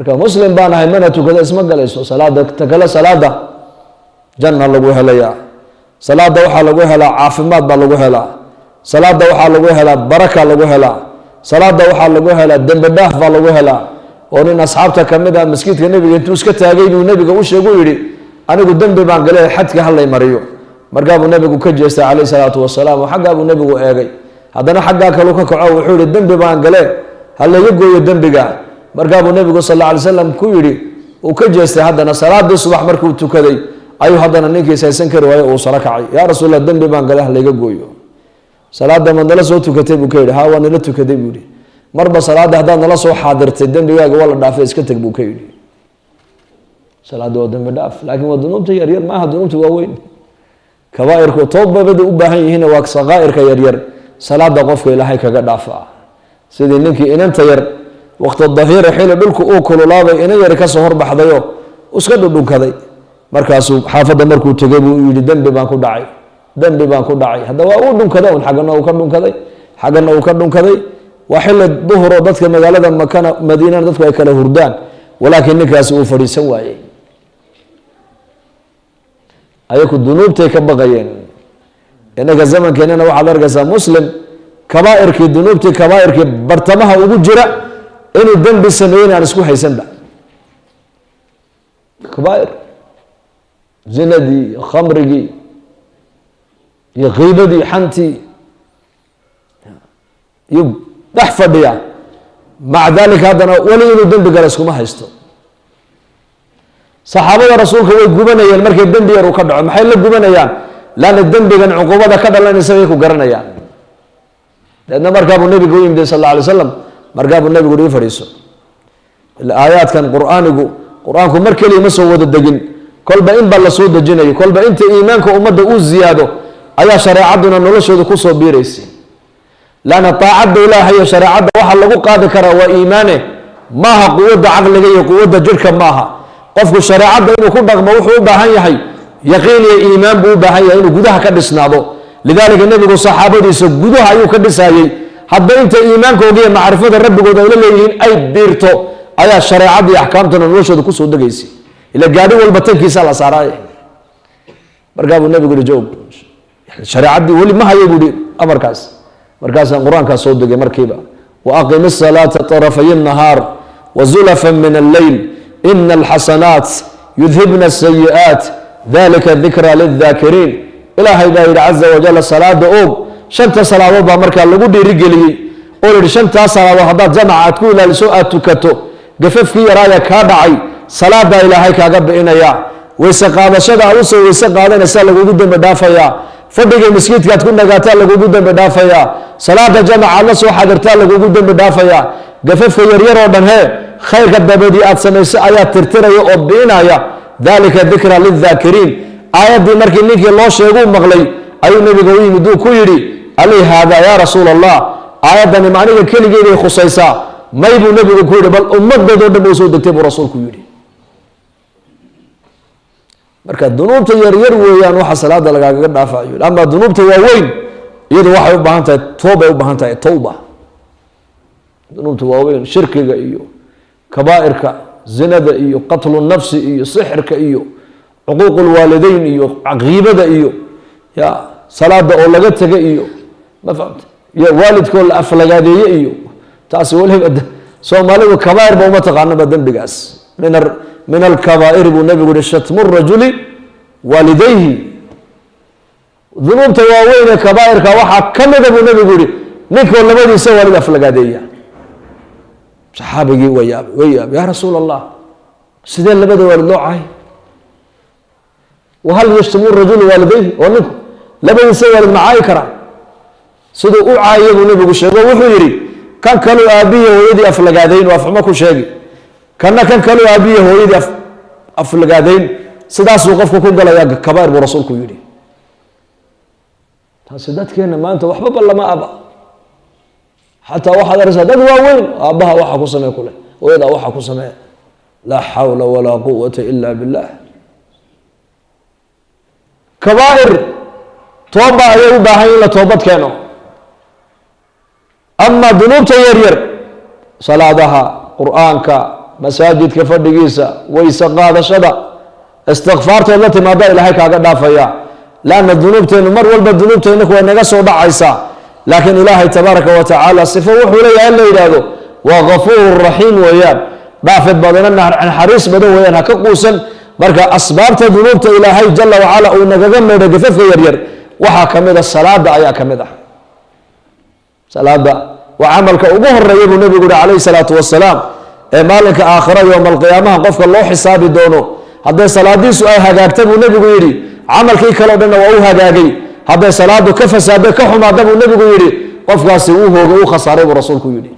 marka muslim baan ahay mana tukada isma galayso salaada takala salaada janna lagu helaya salaada waxa lagu helaa caafimaad baa lagu helaa salaada waxa lagu helaa baraka lagu helaa salaada waxa lagu helaa dambi dhaaf baa lagu helaa oo nin asxaabta kamid ah masjidka nabiga intuu iska taagay inuu nabiga u sheego yiri anigu dambi baan galay xadka halay mariyo markaa buu nabigu ka jeestay calayhi salaatu wasalaam xagga buu nabigu eegay haddana xagga kale ka kaco wuxuu yiri dambi baan galay halaga gooyo dambiga markaa buu nabigu sallallahu alayhi wasallam ku yiri uu ka jeestay haddana salaadii subax markuu tukaday ayuu haddana ninkii saysan kari waayay uu sala kacay yaa rasuulullah dambi baan galay halaga gooyo salaada mandala soo tukatay buu ka yiri haa waan la tukaday buu yiri marba salaada haddaan nala soo xaadirtay dambigaaga wala dhaafay iska tag buu ka yiri salaada waa dambi dhaaf laakiin waa dunuubta yar yar maaha dunuubta waaweyn kabaa'irku toobabada u baahan yihiin waa saqaa'irka yar yar salaada qofka ilaahay kaga dhaafa sidii ninkii inanta yar waqti dhahira xilli dhulku uu kululaabay inan yar ka soo horbaxdayo iska dhudhunkaday markaasuu xaafada markuu tagay buu yiri dambi baan ku dhacay hadda waa uu dhunkaday xagana uu ka dhunkaday waa xilli duhur oo dadka magaalada makana madiina dadku ay kala hurdaan walaakiin ninkaas uu fadhiisan waayay ayaku dunuubtay ka baqayeen inaga zamankeenana waxaad arkaysaa muslim kabaa'irkii dunuubtii kabaa'irkii bartamaha ugu jira inuu dambi sameeyin aan isku haysanba kabaa'ir zinadii khamrigii iyo qiibadii xantii iyo dhex fadhiya maca dalika haddana weli inuu dembi gala iskuma haysto saxaabada rasuulka way gubanayeen markay dembi yar uu ka dhaco maxay la gubanayaan laana dembigan cuqubada ka dhalanaysa way ku garanayaan deedna markaa buu nabigu u yimid sallallahu alayhi wasallam markaa buu nabigu u fadhiiso aayaadkan quraanku mar kaliya ma soo wada degin kolba in baa la soo dejinayo kolba inta iimaanka ummadda uu ziyaado ayaa shareecaduna noloshooda ku soo biiraysay laana taacadda ilaahay iyo shareecadda waxa lagu qaadi karaa waa iimaane maaha quwadda caqliga iyo quwadda jirka maaha qofku shareecadda inuu ku dhaqmo wuxuu u baahan yahay yaqiin iyo iimaan buu u baahan yahay inuu gudaha ka dhisnaado lidaalika nabigu saxaabadiisa gudaha ayuu ka dhisayay hadda inta iimaankooda iyo macrifada rabbigooda ay la leeyihiin ay biirto ayaa shareecadda iyo axkaamtana noloshooda ku soo degaysay ila gaadhi walba tankiisa la saaray markaa buu nabigu joog shareecadii weli ma hayo buu amarkaas markaasaan quraanka soo degay markiiba wa aqimis salata tarafay an-nahar wa zulafan min al-layl inna al-hasanat yudhibna as-sayyi'at dhalika dhikra lidh-dhakirin ilaahay baa yidhi caza wajalla salaada og shanta salaadood baa markaa lagu dhiirigeliyey oo yidhi shantaa salaadood haddaad jamaca aad ku ilaaliso aad tukato gafafkii yaraaya kaa dhacay salaadaa ilaahay kaaga bi'inaya weyse qaadashada aad usoo weyse qaadanaysaa lagugu dembi dhaafayaa fadhiga masjidkaad ku nagaataa lagugu dembi dhaafayaa salaada jamaca la soo xadirtaa lagugu dembi dhaafayaa gafafka yaryar oo dhan hee khayrka dabadii aad samayso ayaa tirtiraya oo bi'inaya dalika dhikra lidh-dhaakiriin aayaddii markii ninkii loo sheeguu maqlay ayuu nabiga u yimid uu ku yidhi alay haada yaa rasuul allah aayaddani ma aniga keligeeday khusaysaa may buu nabigu ku yidhi bal ummadeedoo dhan uu soo degtay buu rasuulku yidhi marka dunuubta yaryar weeyaan waxa salaada lagaaga dhaafayo ama dunuubta waaweyn iyadu waxay u baahan tahay tooba u baahan tahay tawba dunuubta waaweyn shirkiga iyo kabaa'irka zinada iyo qatlu nafsi iyo sixirka iyo عقوق الوالدين iyo qiibada iyo ya salaada oo laga tagay iyo ma fahamta ya waalidko la aflagaadeeyay iyo taas waliba Soomaalidu kabaa'ir ba uma taqaanaba dambigaas min al-kabaa'ir bu nabigu shatmu ar-rajuli walidayhi dhunubta waaweyn kabaa'irka waxa kamida bu nabigu yiri ninka labadiisa waalid aflagaadeeya saxaabigi way ya rasuul sidee labada waalid loo caay وهل يشتم الرجل والديه ونك لبن سوى المعاي كرا سدو عايب ونبي الشيخ وحو يري كان كانوا أبيه ويدي أفلقادين وأفهمكو شيء كان كانوا أبيه ويدي أفلقادين سدا سوقفكو كن قال يا كبائر برسولكو يري سدات كينا ما أنت وحبب الله ما أبا حتى واحد رسالة وين أباها وحكو سمع كله وإذا وحكو سمع لا حول ولا قوة إلا بالله كبائر توبة يوبا هاي لا توبت كانوا أما ذنوب تيرير صلاتها قرآنك masaajidka fadhigiisa wayse qaadashada istikfaartood la timaada ilaahay kaaga dhaafaya laana dunuubteenu mar walba dunuubteenu way naga soo dhacaysaa laakiin ilaahay tabaaraka wa tacaala sifo wuxuu leeyahay in la yidhaahdo waa ghafuur raxiim weeyaan dhaafid badana naxariis badan weeyaan ha ka quusan marka asbaabta dunuubta ilaahay jalla wacala uu nagaga meedho gafafka yaryar waxaa ka mid a salaada ayaa ka mid ah salaada waa camalka ugu horeeya buu nabigu yihi calayhi salaatu wasalaam ee maalinka aakhira yowma alqiyaamaha qofka loo xisaabi doono hadday salaadiisu ay hagaagta buu nabigu yidhi camalkii kaleo dhanna waa u hagaagay hadday salaadu ka fasaado ka xumaada buu nabigu yidhi qofkaasi uu hoogay uu khasaaray buu rasuulku yidhi